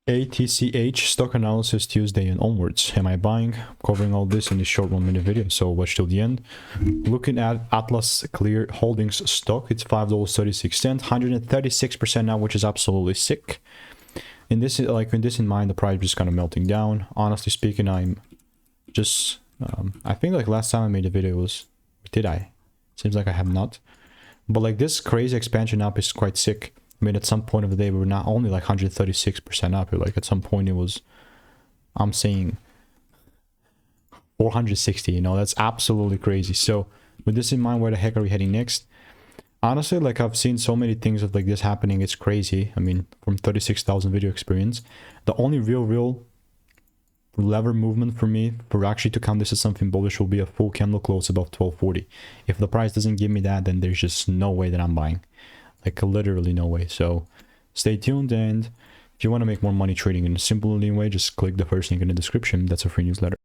ATCH stock analysis Tuesday and onwards. Am I buying? Covering all this in this short 1 minute video, so watch till the end. Looking at Atlasclear Holdings stock, it's $5.36, 136% now, which is absolutely sick. In this, like with this in mind, the price is just kind of melting down. Honestly speaking, I'm just I think like last time I made a video was, did I? Seems like I have not. But like this crazy expansion up is quite sick. I mean, at some point of the day, we were not only like 136% up. Like at some point it was, I'm saying 460, you know, that's absolutely crazy. So with this in mind, where the heck are we heading next? Honestly, like I've seen so many things of like this happening. It's crazy. I mean, from 36,000 video experience, the only real lever movement for me for actually to count this as something bullish will be a full candle close above 1240. If the price doesn't give me that, then there's just no way that I'm buying. Like literally no way. So stay tuned, and if you want to make more money trading in a simple way, just click the first link in the description. That's a free newsletter.